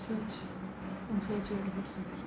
Search and search your root Suvir.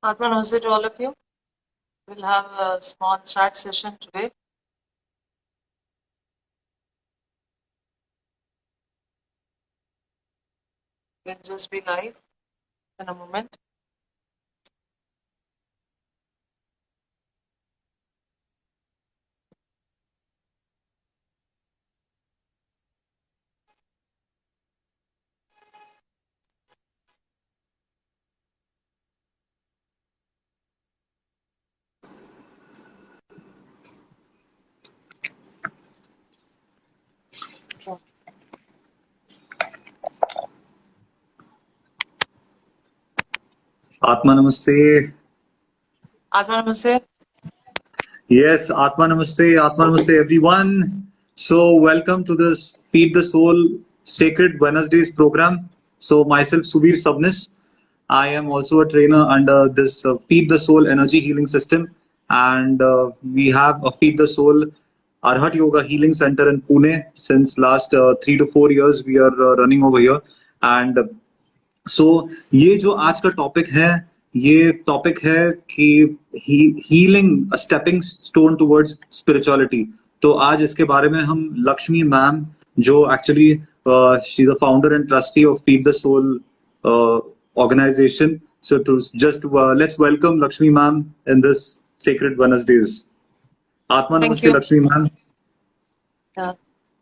Atma Namaste to all of you. We'll have a small chat session today. We'll just be live in a moment. Atma Namaste. Atma Namaste. Yes, Atma Namaste, everyone. So, welcome to this Feed the Soul Sacred Wednesdays program. So, myself, Suvir Sabnis. I am also a trainer under this Feed the Soul Energy Healing System. And we have a Feed the Soul Arhat Yoga Healing Center in Pune. Since last 3 to 4 years, we are running over here. And सो ये जो आज का topic है, ये topic है कि healing stepping stone towards spirituality. तो आज इसके बारे में हम लक्ष्मी मैम, जो actually she is the founder and trustee of feed the soul organization. So to just let's welcome Lakshmi ma'am in this sacred Wednesdays. Atma Thank Namaste, you. Lakshmi ma'am. Yeah.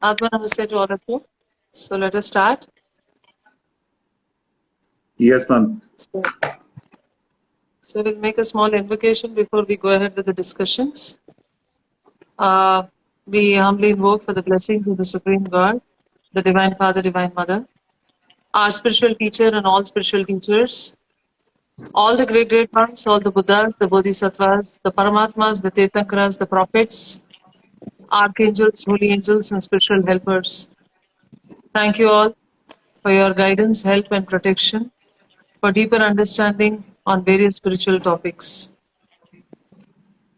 Atma Namaste to all of you. So let us start. Yes, ma'am. So we'll make a small invocation before we go ahead with the discussions. We humbly invoke for the blessings of the Supreme God, the Divine Father, Divine Mother, our spiritual teacher and all spiritual teachers, all the great ones, all the Buddhas, the Bodhisattvas, the Paramatmas, the Tirthankaras, the prophets, archangels, holy angels, and spiritual helpers. Thank you all for your guidance, help, and protection, for deeper understanding on various spiritual topics.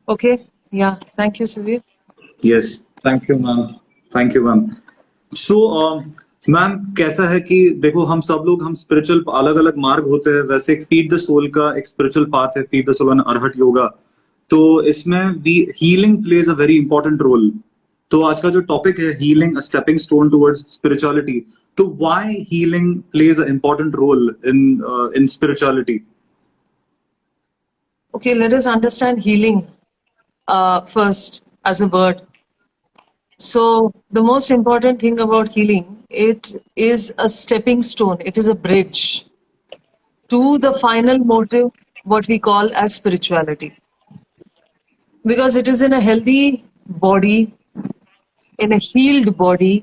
Okay? Yeah. Thank you, Suvir. Yes, thank you ma'am. Thank you ma'am. So ma'am, कैसा है कि देखो, हम सब लोग हम spiritual अलग अलग मार्ग होते हैं. वैसे एक फीड द सोल का एक स्पिरिचुअल पाथ है, feed the soul and Arhat yoga. तो इसमें भी healing plays a very important role. तो आज का जो टॉपिक है healing, a stepping stone towards spirituality. तो why healing plays a important role in spirituality? Okay, let us understand healing first as a word. So the most important thing about healing, it is a stepping stone. It is a bridge to the final motive, what we call as spirituality. Because it is in a healthy body, in a healed body,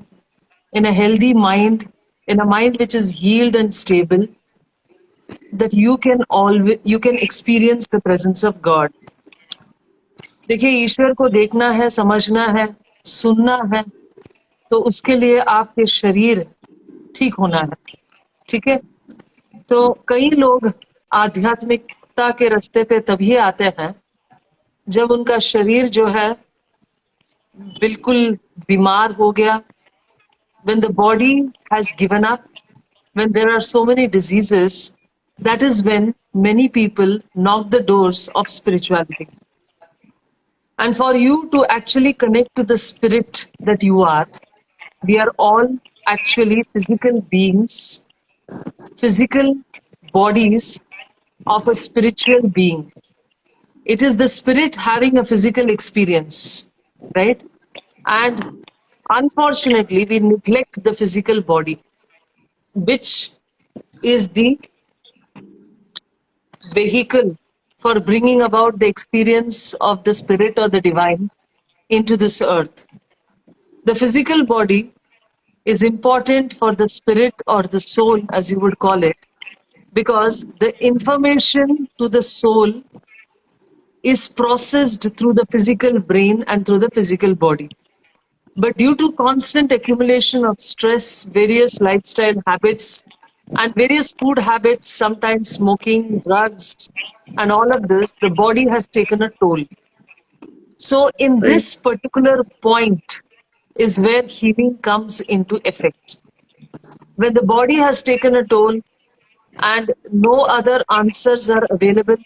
in a healthy mind, in a mind which is healed and stable, that you can experience the presence of God. देखिए, ईश्वर को देखना है, समझना है, सुनना है, तो उसके लिए आपके शरीर ठीक होना है. ठीक है? तो कई लोग आध्यात्मिकता के रास्ते पे तभी आते हैं जब उनका शरीर जो है बिल्कुल बीमार हो गया. When the body has given up, when there are so many diseases, that is when many people knock the doors of spirituality. And for you to actually connect to the spirit that you are, we are all actually physical beings, physical bodies of a spiritual being. It is the spirit having a physical experience, right? And unfortunately, we neglect the physical body, which is the vehicle for bringing about the experience of the spirit or the divine into this earth. The physical body is important for the spirit or the soul, as you would call it, because the information to the soul is processed through the physical brain and through the physical body. But due to constant accumulation of stress, various lifestyle habits, and various food habits, sometimes smoking, drugs, and all of this, the body has taken a toll. So, in Right. this particular point is where healing comes into effect. When the body has taken a toll and no other answers are available,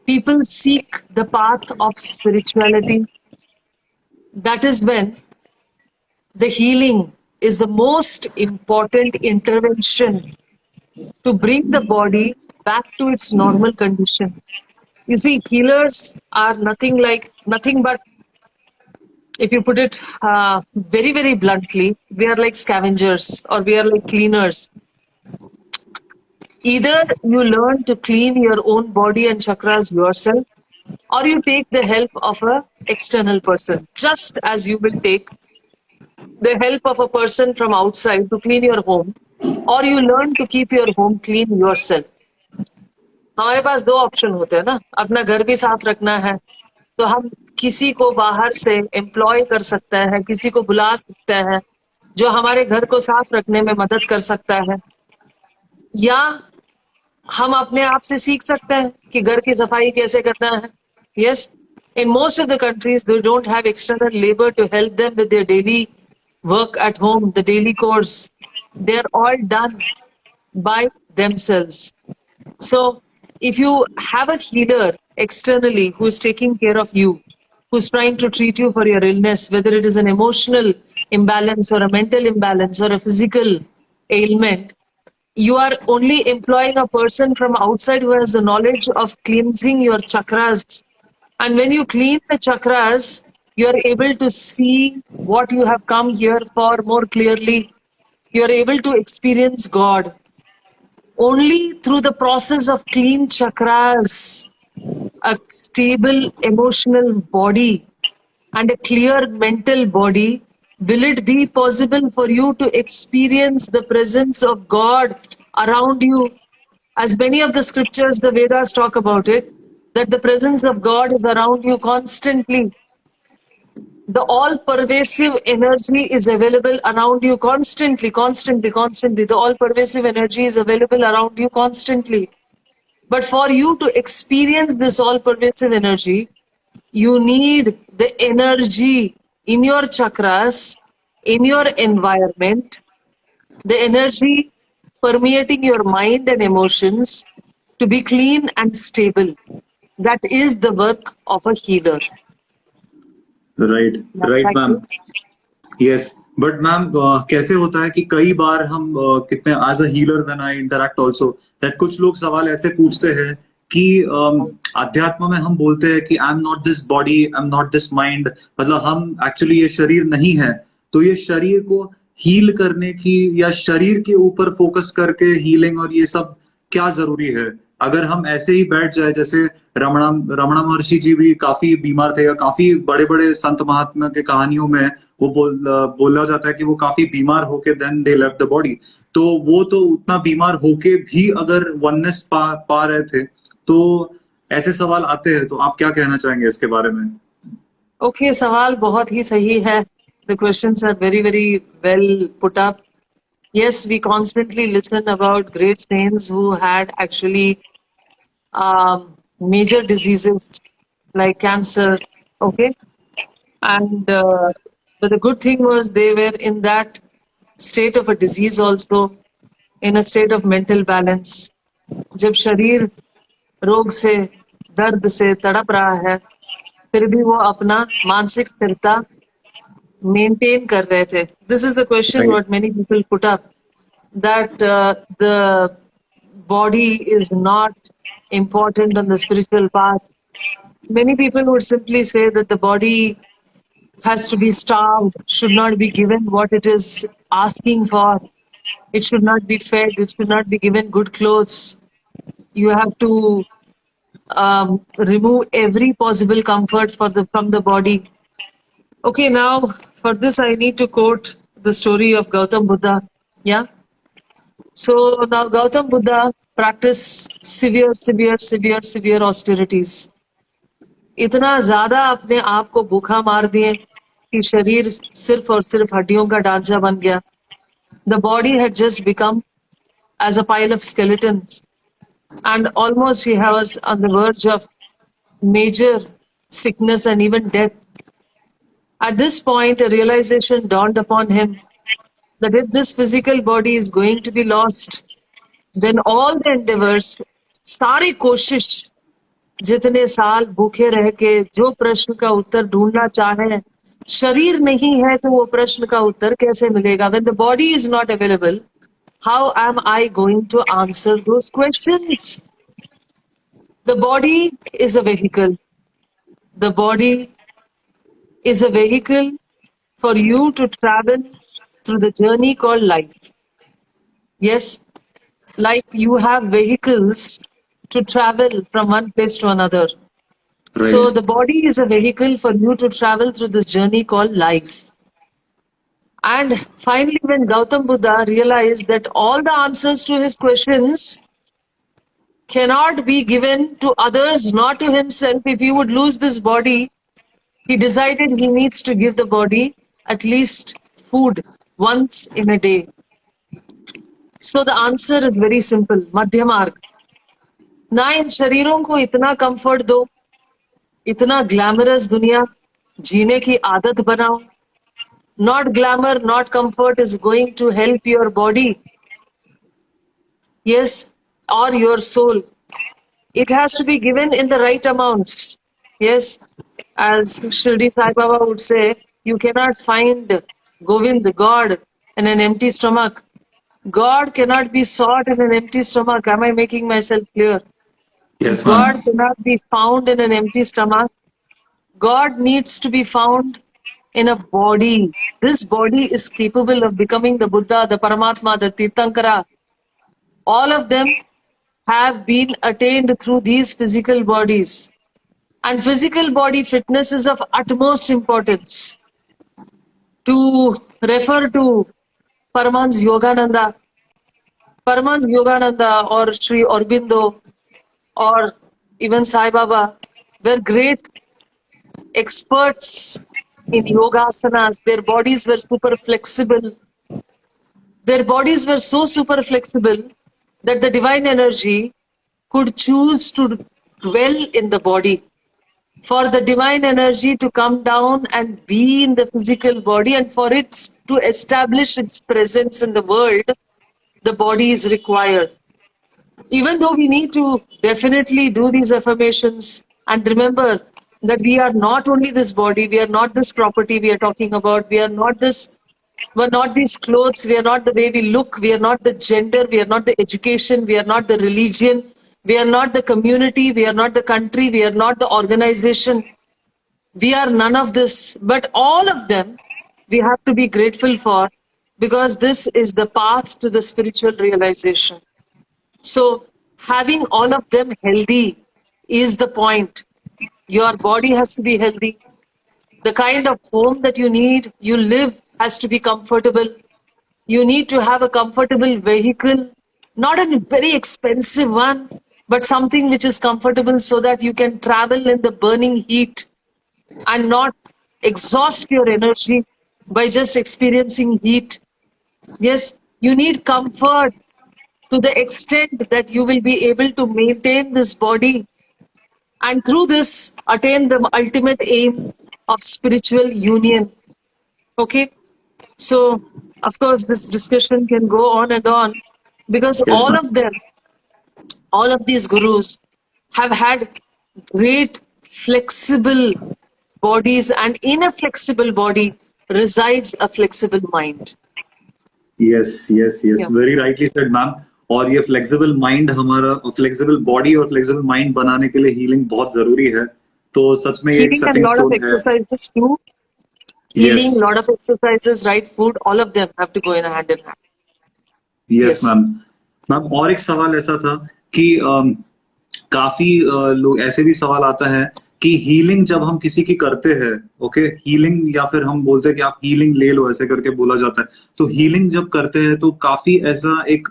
people seek the path of spirituality. That is when the healing is the most important intervention to bring the body back to its normal condition. You see, healers are nothing but, if you put it very, very bluntly, we are like scavengers or we are like cleaners. Either you learn to clean your own body and chakras yourself, or you take the help of an external person, just as you will take the help of a person from outside to clean your home, or you learn to keep your home clean yourself. हमारे पास दो option होते हैं ना, अपना घर भी साफ रखना है तो हम किसी को बाहर से एम्प्लॉय कर सकते हैं, किसी को बुला सकते हैं जो हमारे घर को साफ रखने में मदद कर सकता है, या हम अपने आप से सीख सकते हैं कि घर की सफाई कैसे करना है. Yes, in most of the countries they don't have external labor to help them with their daily work at home, the daily chores. They're all done by themselves. So if you have a healer externally who is taking care of you, who's trying to treat you for your illness, whether it is an emotional imbalance or a mental imbalance or a physical ailment, you are only employing a person from outside who has the knowledge of cleansing your chakras. And when you clean the chakras, you are able to see what you have come here for more clearly. You are able to experience God. Only through the process of clean chakras, a stable emotional body, and a clear mental body, will it be possible for you to experience the presence of God around you. As many of the scriptures, the Vedas talk about it, that the presence of God is around you constantly. The all-pervasive energy is available around you constantly. The all-pervasive energy is available around you constantly. But for you to experience this all-pervasive energy, you need the energy in your chakras, in your environment, the energy permeating your mind and emotions to be clean and stable. That is the work of a healer. Right right ma'am. Yes but ma'am कैसे होता है कि कई बार हम कितने as a healer when I interact also that कुछ लोग सवाल ऐसे पूछते हैं कि अध्यात्म में हम बोलते हैं कि I am not this body, I am not this mind, मतलब हम एक्चुअली ये शरीर नहीं है. तो ये शरीर को हील करने की या शरीर के ऊपर फोकस करके हीलिंग और ये सब क्या जरूरी है? अगर हम ऐसे ही बैठ जाए, जैसे रमणा महर्षि जी भी काफी बीमार थे, या काफी बड़े बड़े संत महात्मा के कहानियों में वो बोला जाता है कि वो काफी बीमार होके then they left the body. तो वो तो उतना बीमार होके भी अगर वननेस पा रहे थे, तो ऐसे सवाल आते हैं. तो आप क्या कहना चाहेंगे इसके बारे में? ओके, सवाल बहुत ही सही है. The questions are very, very well put up. Yes, we constantly listen about great saints who had actually major diseases like cancer, okay? And but the good thing was they were in that state of a disease also, in a state of mental balance. जब शरीर रोग से, दर्द से तड़प रहा है, फिर भी वो अपना मानसिक स्थिरता मेंटेन कर रहे थे. This is the question what many people put up, that the body is not important on the spiritual path. Many people would simply say that the body has to be starved, should not be given what it is asking for. It should not be fed. It should not be given good clothes. You have to remove every possible comfort from the body. Okay, now for this I need to quote the story of Gautam Buddha. Yeah. So now Gautam Buddha practiced severe austerities. इतना ज्यादा अपने आप को भूखा मार दिए कि शरीर सिर्फ और सिर्फ हड्डियों का ढांचा बन गया. The body had just become as a pile of skeletons, and almost he was on the verge of major sickness and even death. At this point, a realization dawned upon him that if this physical body is going to be lost, then all the endeavors, सारी कोशिश, जितने साल भूखे रह के जो प्रश्न का उत्तर ढूंढना चाहे, शरीर नहीं है तो वो प्रश्न का उत्तर कैसे मिलेगा? When the body is not available, how am I going to answer those questions? The body is a vehicle. The body is a vehicle for you to travel through the journey called life. Yes, like you have vehicles to travel from one place to another. Right. So the body is a vehicle for you to travel through this journey called life. And finally, when Gautam Buddha realized that all the answers to his questions cannot be given to others, not to himself, if he would lose this body, he decided he needs to give the body at least food once in a day. So the answer is very simple, Madhya Marg. ना इन शरीरों को इतना comfort दो, इतना glamorous दुनिया जीने की आदत बनाओ. Not glamour, not comfort is going to help your body. Yes, or your soul. It has to be given in the right amounts. Yes, as Shirdi Sai Baba would say, you cannot find Govind, God, in an empty stomach. God cannot be sought in an empty stomach. Am I making myself clear? Yes, ma'am. God cannot be found in an empty stomach. God needs to be found in a body. This body is capable of becoming the Buddha, the Paramatma, the Tirthankara. All of them have been attained through these physical bodies. And physical body fitness is of utmost importance. To refer to Paramahansa Yogananda or Sri Aurobindo or even Sai Baba were great experts in yogasanas. Their bodies were super flexible. Their bodies were so super flexible that the divine energy could choose to dwell in the body. For the divine energy to come down and be in the physical body and for it to establish its presence in the world, the body is required. Even though we need to definitely do these affirmations and remember that we are not only this body, we are not this property we are talking about, we're not these clothes, we are not the way we look, we are not the gender, we are not the education, we are not the religion, we are not the community, we are not the country, we are not the organization. We are none of this, but all of them we have to be grateful for because this is the path to the spiritual realization. So having all of them healthy is the point. Your body has to be healthy. The kind of home that you live has to be comfortable. You need to have a comfortable vehicle, not a very expensive one, but something which is comfortable so that you can travel in the burning heat and not exhaust your energy by just experiencing heat. Yes, you need comfort to the extent that you will be able to maintain this body and through this attain the ultimate aim of spiritual union. Okay, so of course this discussion can go on and on because Yes, all ma'am. of them, all of these gurus have had great flexible bodies, and in a flexible body resides a flexible mind. Yes, yes, yes. Yeah. Very rightly said, ma'am. और ये flexible mind हमारा flexible body और flexible mind बनाने के लिए healing बहुत जरूरी है. तो सच में ये एक Healing and stepping lot of stone है. exercises too. Yes. Healing, lot of exercises, right food, all of them have to go in hand in hand. Yes Yes. Ma'am. Ma'am और एक सवाल ऐसा था कि काफी लोग ऐसे भी सवाल आता है कि हीलिंग जब हम किसी की करते हैं, ओके, हीलिंग या फिर हम बोलते हैं कि आप हीलिंग ले लो, ऐसे करके बोला जाता है। तो हीलिंग जब करते हैं तो काफी ऐसा एक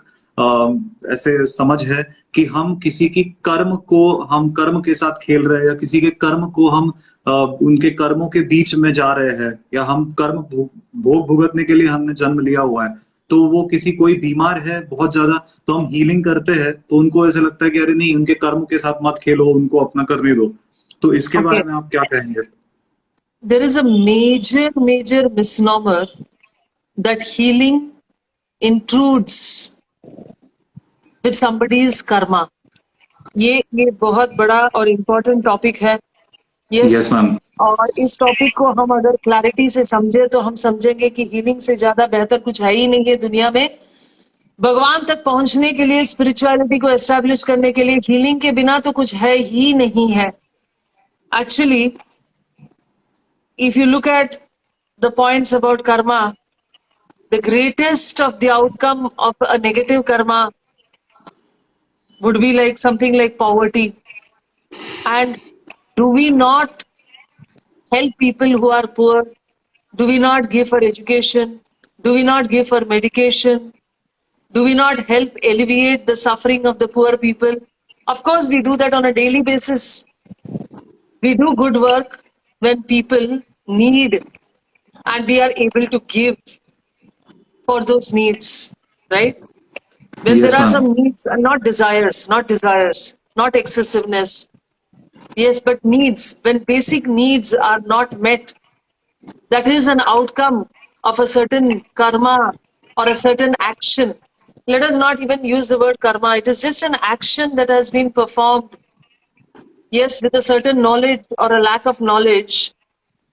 ऐसे समझ है कि हम किसी की कर्म को, हम कर्म के साथ खेल रहे हैं, या किसी के कर्म को हम उनके कर्मों के बीच में जा रहे हैं, या हम कर्म भोग भुगतने के लिए हमने जन्म लिया हुआ है। तो वो किसी कोई बीमार है बहुत ज्यादा, तो हम हीलिंग करते हैं तो उनको ऐसा लगता है कि अरे नहीं, उनके कर्म के साथ मत खेलो, उनको अपना करने दो। तो इसके बारे Okay. में आप क्या कहेंगे? There is a major misnomer that healing intrudes with somebody's karma. ये बहुत बड़ा और इम्पोर्टेंट टॉपिक है। यस। Yes ma'am. और इस टॉपिक को हम अगर क्लैरिटी से समझे तो हम समझेंगे कि हीलिंग से ज्यादा बेहतर कुछ है ही नहीं है दुनिया में। भगवान तक पहुंचने के लिए, स्पिरिचुअलिटी को एस्टैब्लिश करने के लिए हीलिंग के बिना तो कुछ है ही नहीं है। Actually, if you look at the points about karma, the greatest of the outcome of a negative karma would be like something like poverty. And do we not help people who are poor? Do we not give for education? Do we not give for medication? Do we not help alleviate the suffering of the poor people? Of course, we do that on a daily basis. We do good work when people need and we are able to give for those needs, right? When there yes are ma'am. some needs, not excessiveness. Yes, but needs. When basic needs are not met, that is an outcome of a certain karma or a certain action. Let us not even use the word karma. It is just an action that has been performed, yes, with a certain knowledge or a lack of knowledge.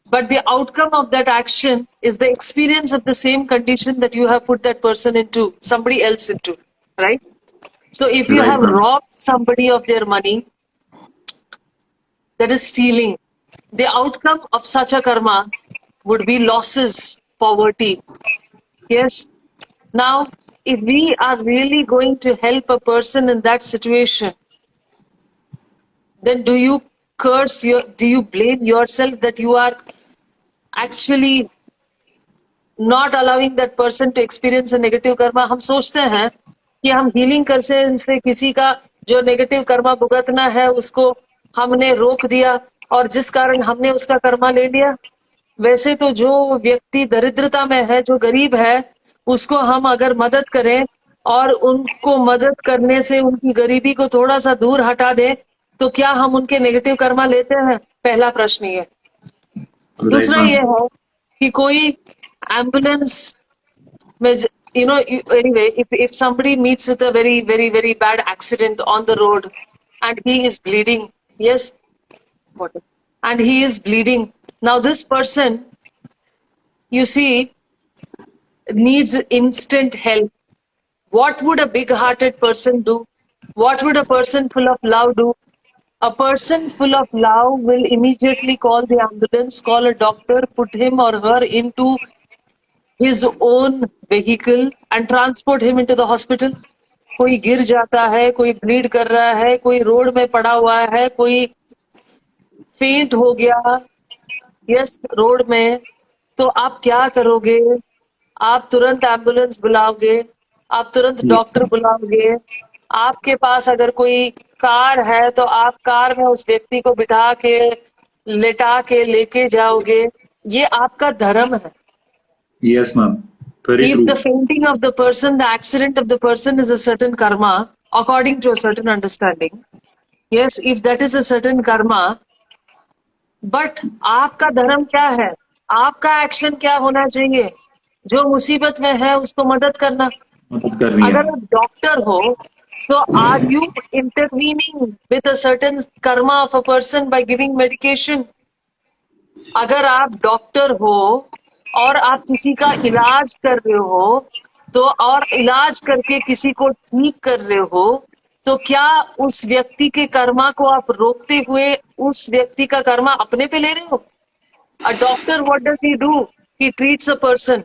But the outcome of that action is the experience of the same condition that you have put that person into, somebody else into, right? So if you right have ma'am. robbed somebody of their money, that is stealing. The outcome of such a karma would be losses, poverty. Yes. Now, if we are really going to help a person in that situation, then do you do you blame yourself that you are actually not allowing that person to experience a negative karma? हम सोचते हैं कि हम healing कर से इनसे किसी का जो नेगेटिव कर्मा भुगतना है उसको हमने रोक दिया और जिस कारण हमने उसका कर्मा ले लिया। वैसे तो जो व्यक्ति दरिद्रता में है, जो गरीब है, उसको हम अगर मदद करें और उनको मदद करने से उनकी गरीबी को थोड़ा सा दूर हटा दें, तो क्या हम उनके नेगेटिव कर्मा लेते हैं? पहला प्रश्न ये। राइट दूसरा मैम। ये है कि कोई एम्बुलेंस में, anyway, if somebody meets with a very bad accident on the road and he is bleeding, yes, what? And he is bleeding. Now this person, you see, needs instant help. What would a big-hearted person do? What would a person full of love do? A person full of love will immediately call the ambulance, call a doctor, put him or her into his own vehicle and transport him into the hospital. कोई गिर जाता है, कोई bleed कर रहा है, कोई road में पड़ा हुआ है, कोई फेंट हो गया, यस, रोड में, तो आप क्या करोगे? आप तुरंत एम्बुलेंस बुलाओगे, आप तुरंत डॉक्टर बुलाओगे। आपके पास अगर कोई कार है तो आप कार में उस व्यक्ति को बिठा के, लेटा के लेके जाओगे। ये आपका धर्म है। Yes ma'am. Very If true. the fainting of the person, the accident of the person is a certain karma, according to a certain understanding, yes, if that is a certain karma, but आपका धर्म क्या है? आपका action क्या होना चाहिए? जो मुसीबत में है उसको मदद करना। मदद करनी है। अगर आप डॉक्टर हो, so are you intervening with a certain karma of a person by giving medication? अगर आप डॉक्टर हो और आप किसी का इलाज कर रहे हो, तो और इलाज करके किसी को ठीक कर रहे हो, तो क्या उस व्यक्ति के कर्मा को आप रोकते हुए उस व्यक्ति का कर्मा अपने पे ले रहे हो? A doctor, what does he do? He treats a person.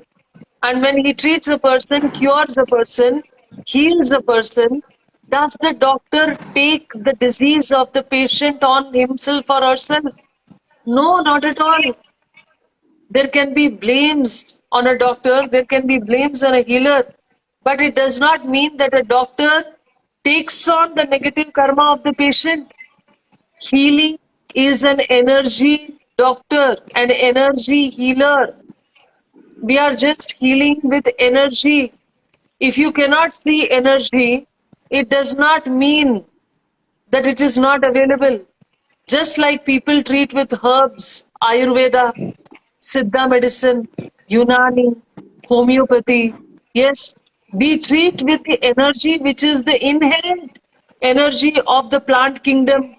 And when he treats a person, cures a person, heals a person, does the doctor take the disease of the patient on himself or herself? No, not at all. There can be blames on a doctor, there can be blames on a healer, but it does not mean that a doctor takes on the negative karma of the patient. Healing is an energy doctor, an energy healer. We are just healing with energy. If you cannot see energy, it does not mean that it is not available. Just like people treat with herbs, Ayurveda, Siddha medicine, Unani, homeopathy. Yes, we treat with the energy which is the inherent energy of the plant kingdom,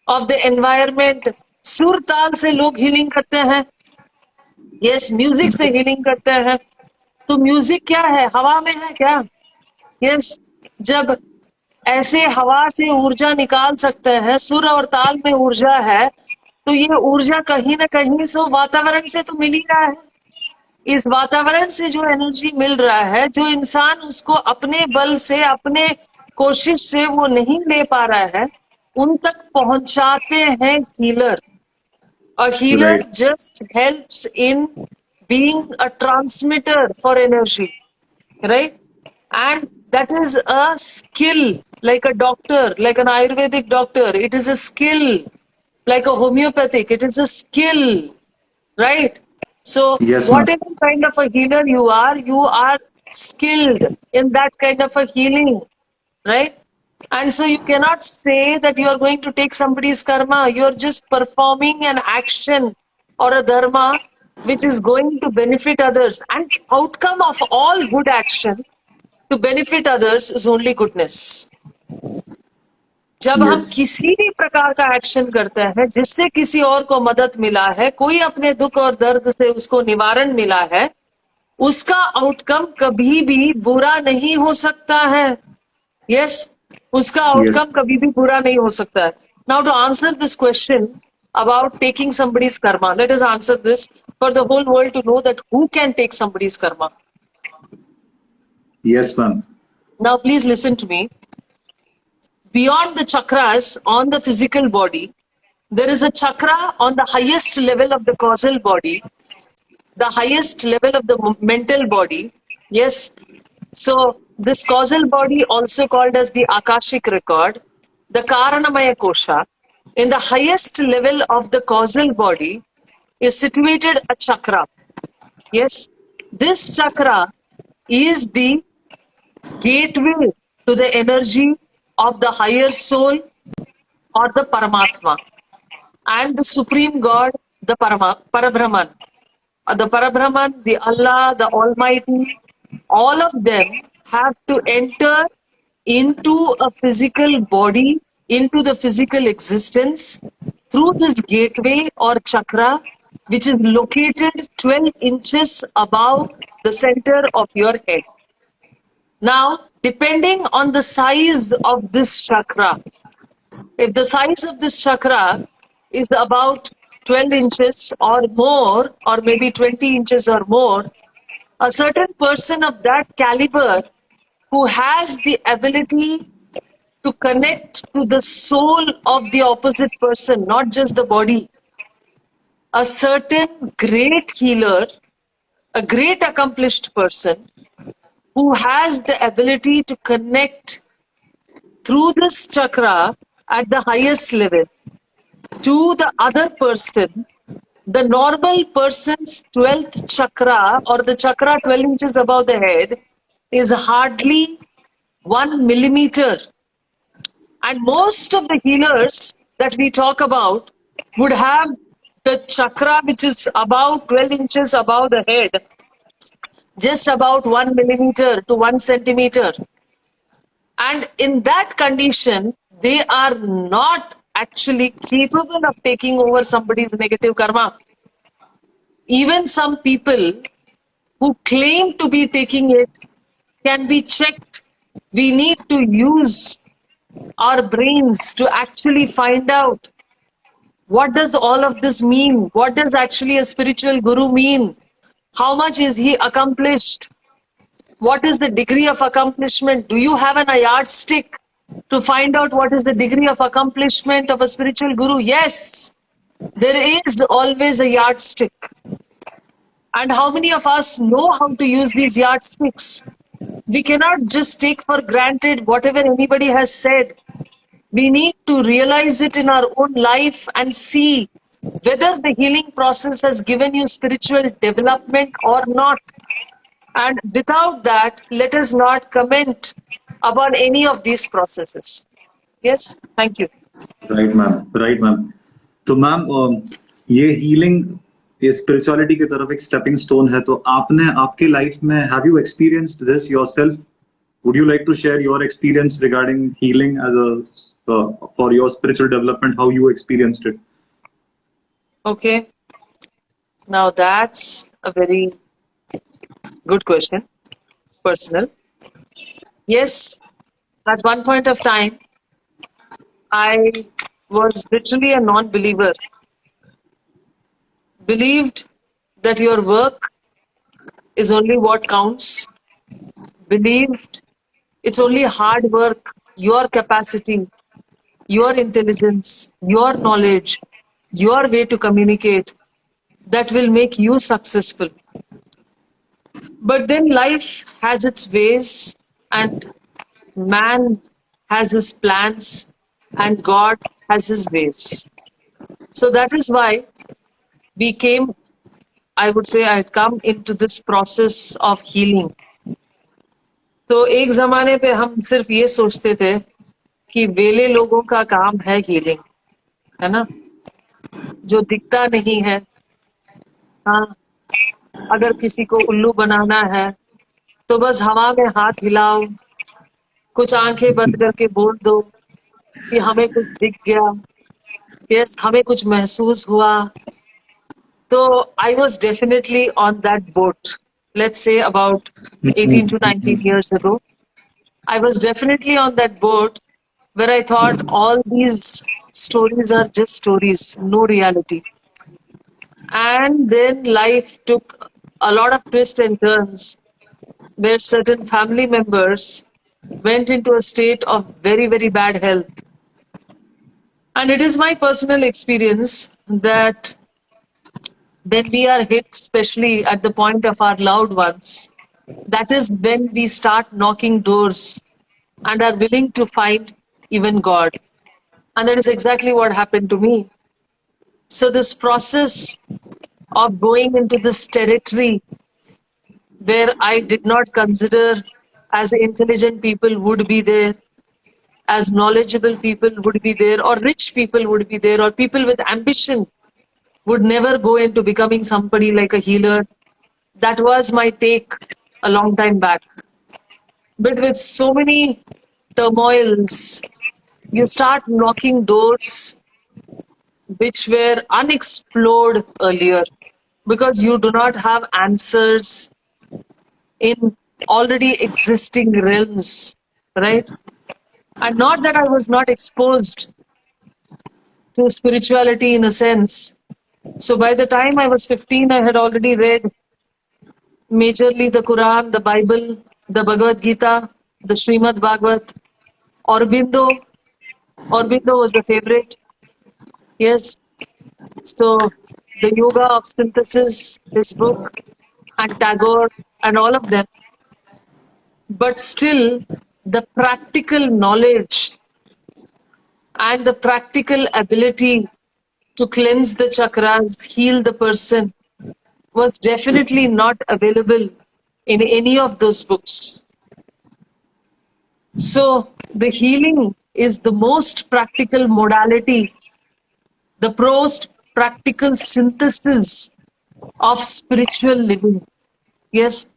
of the environment. सुर ताल से लोग healing करते हैं. Yes, music से healing करते हैं. तो म्यूजिक क्या है? हवा में है क्या? यस, जब ऐसे हवा से ऊर्जा निकाल सकते हैं, सुर और ताल में ऊर्जा है, तो ये ऊर्जा कहीं ना कहीं से वातावरण से तो मिल ही रहा है. इस वातावरण से जो एनर्जी मिल रहा है, जो इंसान उसको अपने बल से, अपने कोशिश से वो नहीं ले पा रहा है, उन तक पहुंचाते हैं healer. A healer Right. just helps in being a transmitter for energy, right? And that is a skill, like a doctor, like an Ayurvedic doctor. It is a skill, like a homeopathic. It is a skill, right? So, Yes, ma'am. whatever kind of a healer you are skilled in that kind of a healing, right? And so you cannot say that you are going to take somebody's karma. You're just performing an action or a dharma which is going to benefit others. And outcome of all good action to benefit others is only goodness. जब हम Yes. किसी भी प्रकार का action करते हैं जिससे किसी और को मदद मिला है, कोई अपने दुख और दर्द से उसको निवारण मिला है, उसका आउटकम कभी भी बुरा नहीं हो सकता है. यस, उसका आउटकम कभी भी बुरा नहीं हो सकता है. Now to answer this question about taking somebody's karma, let us answer this for the whole world to know that who can take somebody's karma. Yes, ma'am. Now please listen to me. Beyond the chakras on the physical body, there is a chakra on the highest level of the causal body, the highest level of the mental body. Yes, so this causal body, also called as the Akashic record, the Karanamaya Kosha, in the highest level of the causal body is situated a chakra. Yes, this chakra is the gateway to the energy of the higher soul or the Paramatma and the Supreme God, the Parabrahman. The Parabrahman, the Allah, the Almighty, all of them have to enter into a physical body, into the physical existence through this gateway or chakra, which is located 12 inches above the center of your head. Now, depending on the size of this chakra, if the size of this chakra is about 12 inches or more, or maybe 20 inches or more, a certain person of that caliber who has the ability to connect to the soul of the opposite person, not just the body, a certain great healer, a great accomplished person who has the ability to connect through this chakra at the highest level to the other person, the normal person's 12th chakra or the chakra 12 inches above the head is hardly 1 millimeter. And most of the healers that we talk about would have the chakra which is about 12 inches above the head, just about 1 millimeter to 1 centimeter. And in that condition, they are not actually capable of taking over somebody's negative karma. Even some people who claim to be taking it can be checked. We need to use our brains to actually find out what does all of this mean? What does actually a spiritual guru mean? How much is he accomplished? What is the degree of accomplishment? Do you have a yardstick to find out what is the degree of accomplishment of a spiritual guru? Yes, there is always a yardstick. And how many of us know how to use these yardsticks? We cannot just take for granted whatever anybody has said. We need to realize it in our own life and see whether the healing process has given you spiritual development or not. And without that, let us not comment about any of these processes. Yes, thank you. Right ma'am, right ma'am. तो ma'am, ये healing, ये spirituality की तरफ एक stepping stone है. तो आपने आपके लाइफ में have you experienced this yourself? Would you like to share your experience regarding healing as a for your spiritual development, how you experienced it? Okay, now that's a very good question. Personal. Yes, at one point of time, I was literally a non-believer. Believed that your work is only what counts. Believed it's only hard work, your capacity, your intelligence, your knowledge, your way to communicate that will make you successful. But then life has its ways, and man has his plans, and God has his ways. So that is why we came, I would say, I had come into this process of healing. तो एक जमाने पे हम सिर्फ ये सोचते थे कि वेले लोगों का काम है हीलिंग, है ना, जो दिखता नहीं है. हाँ, अगर किसी को उल्लू बनाना है तो बस हवा में हाथ हिलाओ, कुछ आंखें बंद करके बोल दो कि हमें कुछ दिख गया, यस, हमें कुछ महसूस हुआ. तो I was definitely on that boat, let's say about 18 to 19 years ago. I was definitely on that boat where I thought all these stories are just stories, no reality. And then life took a lot of twists and turns where certain family members went into a state of very, very bad health. And it is my personal experience that when we are hit, especially at the point of our loved ones, that is when we start knocking doors and are willing to find even God. And that is exactly what happened to me. So this process of going into this territory where I did not consider as intelligent people would be there, as knowledgeable people would be there, or rich people would be there, or people with ambition would never go into becoming somebody like a healer. That was my take a long time back. But with so many turmoils, you start knocking doors which were unexplored earlier because you do not have answers in already existing realms, right? And not that I was not exposed to spirituality in a sense. So by the time I was 15, I had already read majorly the Quran, the Bible, the Bhagavad Gita, the Srimad Bhagavat, Aurobindo. Aurobindo was a favorite. Yes. So the Yoga of Synthesis, his book, and Tagore, and all of them. But still, the practical knowledge and the practical ability to cleanse the chakras, heal the person, was definitely not available in any of those books. So the healing is the most practical modality, the most practical synthesis of spiritual living. Yes.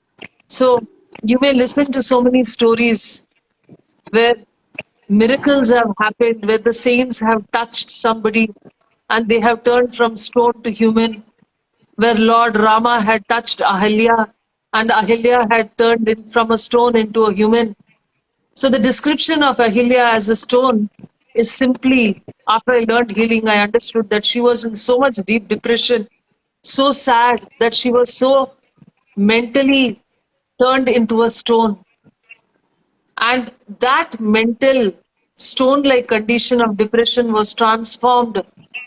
So you may listen to so many stories where miracles have happened, where the saints have touched somebody and they have turned from stone to human, where Lord Rama had touched Ahilya and Ahilya had turned from a stone into a human. So the description of Ahilya as a stone is simply, after I learned healing, I understood that she was in so much deep depression, so sad that she was so mentally turned into a stone. And that mental stone-like condition of depression was transformed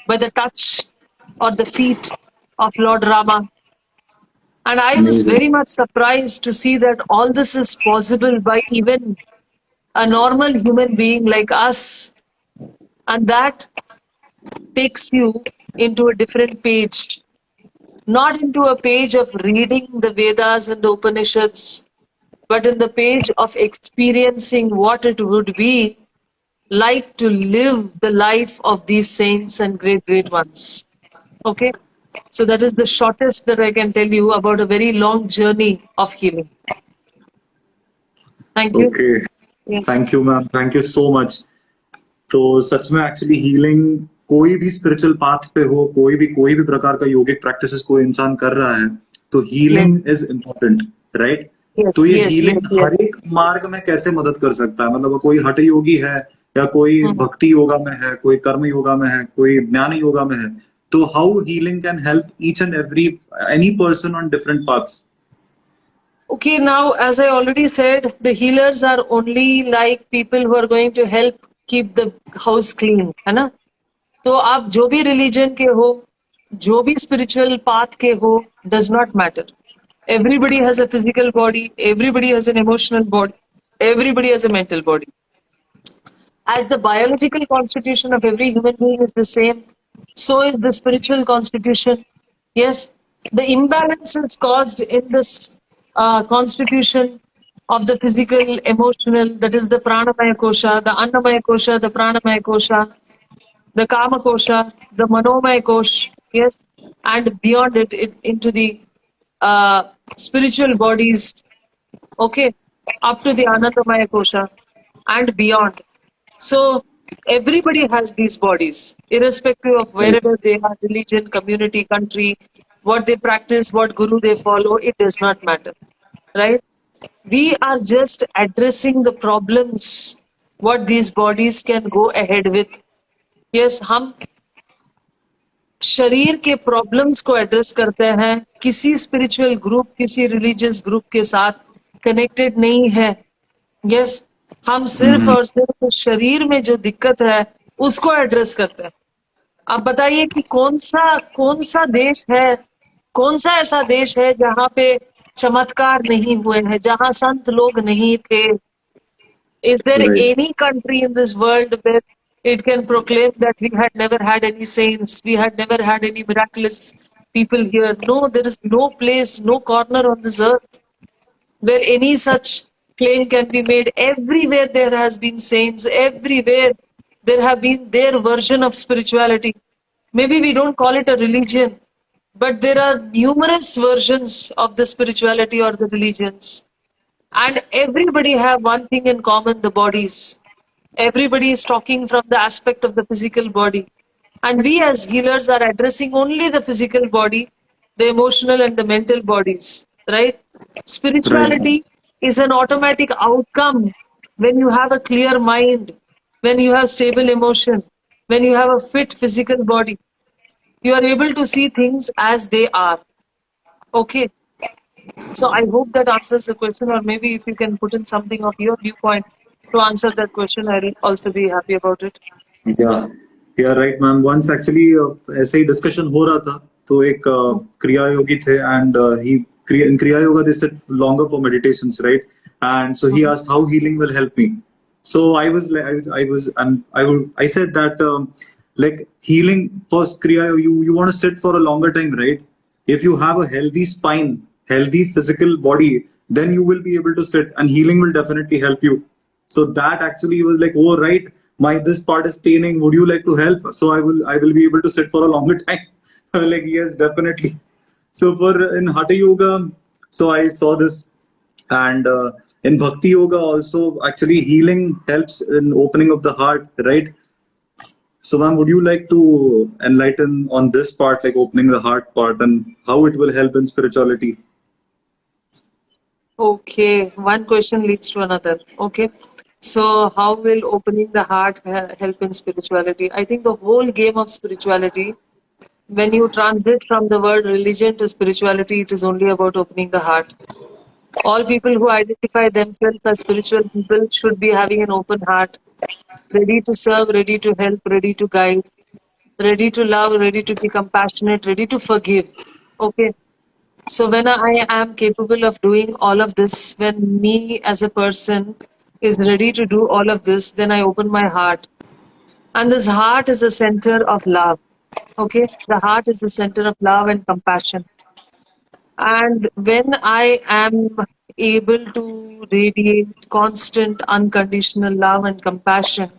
by the touch or the feet of Lord Rama. And I was Amazing. very much surprised to see that all this is possible by even a normal human being like us. And that takes you into a different page, not into a page of reading the Vedas and the Upanishads, but in the page of experiencing what it would be like to live the life of these saints and great ones. Okay? So that is the shortest that I can tell you about a very long journey of healing. Thank you. Okay. Yes. Thank you ma'am, thank you so much. तो सच में actually healing कोई भी spiritual path पे हो, कोई भी प्रकार का योगिक प्रैक्टिसेस कोई इंसान कर रहा है, तो healing is important, right? Yes, तो ये yes, हीलिंग yes, yes. हर एक मार्ग में कैसे मदद कर सकता है? मतलब कोई हठ योगी है, या कोई Hmm. भक्ति योगा में है, कोई कर्म योगा में है, कोई ज्ञान योगा में है, तो how healing can help each and every any person on different paths? Okay, now as I already said, the healers are only like people who are going to help keep the house clean, है ना? तो आप जो भी religion के हो, जो भी स्पिरिचुअल पाथ के हो, does not matter. Everybody has a physical body, everybody has an emotional body, everybody has a mental body. As the biological constitution of every human being is the same, so is the spiritual constitution. Yes, the imbalances caused in this constitution of the physical, emotional, that is the pranamaya kosha, the annamaya kosha, the pranamaya kosha, the kama kosha, the manomaya kosh, yes, and beyond it into the spiritual bodies, okay, up to the anandamaya kosha and beyond. So everybody has these bodies, irrespective of wherever they are, religion, community, country, what they practice, what guru they follow, it does not matter, right? We are just addressing the problems, what these bodies can go ahead with. Yes, हम शरीर के problems को address करते हैं, किसी spiritual group, किसी religious group के साथ कनेक्टेड नहीं है. यस, हम सिर्फ और सिर्फ शरीर में जो दिक्कत है उसको एड्रेस करते हैं. आप बताइए कि कौन सा देश है, कौन सा ऐसा देश है जहाँ पे चमत्कार नहीं हुए हैं, जहाँ संत लोग नहीं थे? Is there Right. any country in this world where it can proclaim that we had never had any saints, we had never had any miraculous people here? No, there is no place, no corner on this earth where any such claim can be made. Everywhere there has been saints, everywhere there have been their version of spirituality. Maybe we don't call it a religion, but there are numerous versions of the spirituality or the religions. And everybody have one thing in common, the bodies. Everybody is talking from the aspect of the physical body. And we as healers are addressing only the physical body, the emotional and the mental bodies, right? Spirituality is an automatic outcome when you have a clear mind, when you have stable emotion, when you have a fit physical body. You are able to see things as they are. Okay. So I hope that answers the question, or maybe if you can put in something of your viewpoint to answer that question, I'll also be happy about it. Yeah, yeah, right, ma'am. Once actually ऐसे ही discussion हो रहा था, तो एक क्रिया योगी थे, and in kriya yoga they said longer for meditations, right? And so he asked how healing will help me. So I was like, I said that like healing first kriya, you want to sit for a longer time, right? If you have a healthy spine, healthy physical body, then you will be able to sit, and healing will definitely help you. So that actually was like, oh right, my this part is paining. Would you like to help? So I will be able to sit for a longer time. Like yes, definitely. So for in Hatha Yoga, so I saw this, and in Bhakti Yoga also, actually healing helps in opening of the heart, right? So ma'am, would you like to enlighten on this part, like opening the heart part, and how it will help in spirituality? Okay, one question leads to another. Okay, so how will opening the heart help in spirituality? I think the whole game of spirituality, when you transit from the word religion to spirituality, it is only about opening the heart. All people who identify themselves as spiritual people should be having an open heart, ready to serve, ready to help, ready to guide, ready to love, ready to be compassionate, ready to forgive. Okay. So when I am capable of doing all of this, when me as a person is ready to do all of this, then I open my heart. And this heart is the center of love. Okay. The heart is the center of love and compassion. And when I am able to radiate constant, unconditional love and compassion,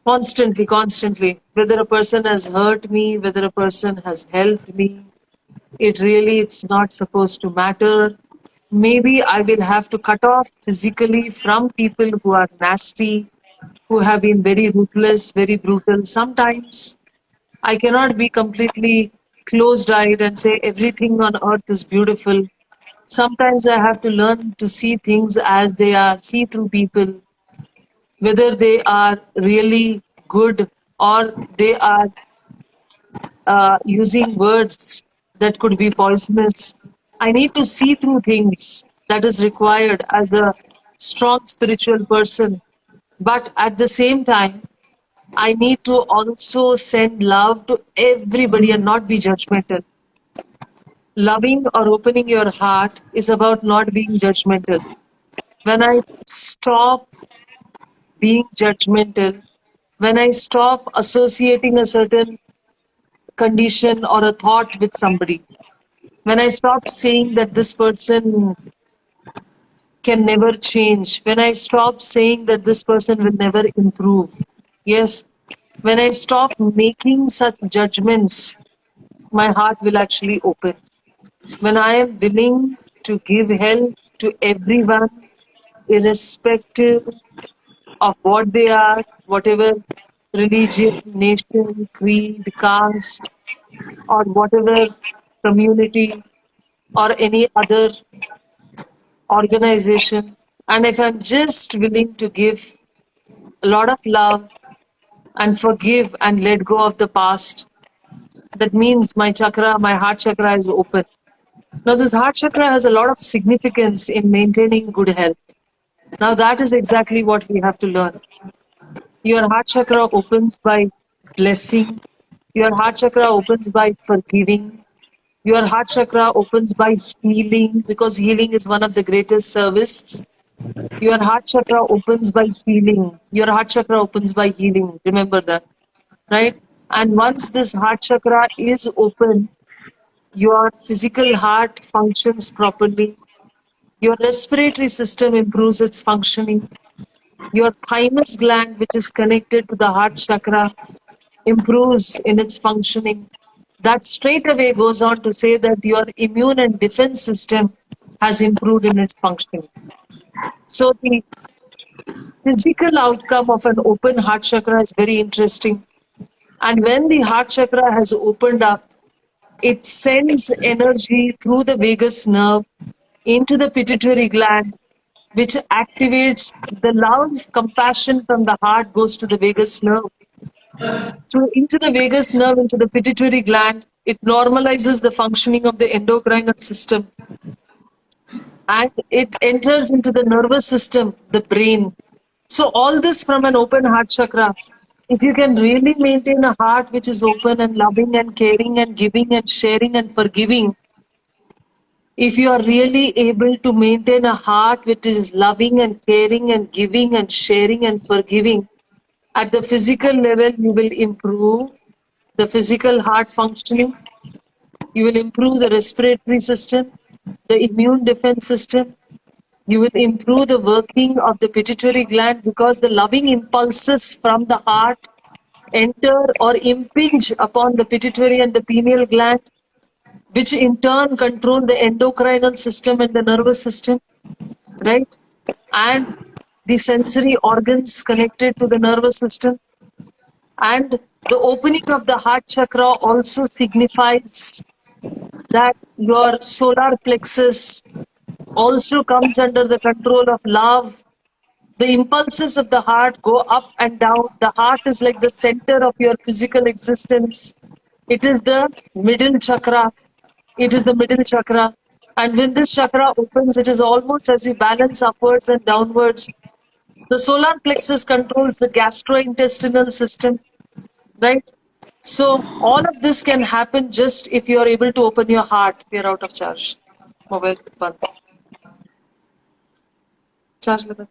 constantly, whether a person has hurt me, whether a person has helped me, it's not supposed to matter. Maybe I will have to cut off physically from people who are nasty, who have been very ruthless, very brutal. Sometimes I cannot be completely closed eyed and say everything on earth is beautiful. Sometimes I have to learn to see things as they are, see through people, whether they are really good or they are using words that could be poisonous. I need to see through things that is required as a strong spiritual person. But at the same time, I need to also send love to everybody and not be judgmental. Loving or opening your heart is about not being judgmental. When I stop being judgmental, when I stop associating a certain condition or a thought with somebody, when I stop saying that this person can never change, when I stop saying that this person will never improve, yes, when I stop making such judgments, my heart will actually open. When I am willing to give help to everyone, irrespective of what they are, whatever religion, nation, creed, caste, or whatever community or any other organization. And if I'm just willing to give a lot of love and forgive and let go of the past, that means my chakra, my heart chakra is open. Now, this heart chakra has a lot of significance in maintaining good health. Now, that is exactly what we have to learn. Your heart chakra opens by blessing. Your heart chakra opens by forgiving. Your heart chakra opens by healing, because healing is one of the greatest services. Your heart chakra opens by healing. Your heart chakra opens by healing. Remember that, right? And once this heart chakra is open, your physical heart functions properly. Your respiratory system improves its functioning. Your thymus gland, which is connected to the heart chakra, improves in its functioning. That straight away goes on to say that your immune and defense system has improved in its functioning. So the physical outcome of an open heart chakra is very interesting. And when the heart chakra has opened up, it sends energy through the vagus nerve into the pituitary gland, which activates the love, compassion from the heart goes to the vagus nerve. So into the vagus nerve, into the pituitary gland, it normalizes the functioning of the endocrine system. And it enters into the nervous system, the brain. So all this from an open heart chakra. If you can really maintain a heart which is open and loving and caring and giving and sharing and forgiving, if you are really able to maintain a heart which is loving and caring and giving and sharing and forgiving, at the physical level, you will improve the physical heart functioning. You will improve the respiratory system, the immune defense system. You will improve the working of the pituitary gland, because the loving impulses from the heart enter or impinge upon the pituitary and the pineal gland, which in turn control the endocrinal system and the nervous system, right? And the sensory organs connected to the nervous system. And the opening of the heart chakra also signifies that your solar plexus also comes under the control of love. The impulses of the heart go up and down. The heart is like the center of your physical existence. It is the middle chakra. It is the middle chakra. And when this chakra opens, it is almost as you balance upwards and downwards. The solar plexus controls the gastrointestinal system, right? So all of this can happen just if you're able to open your heart. You're out of charge. Mobile band. Charge lगा.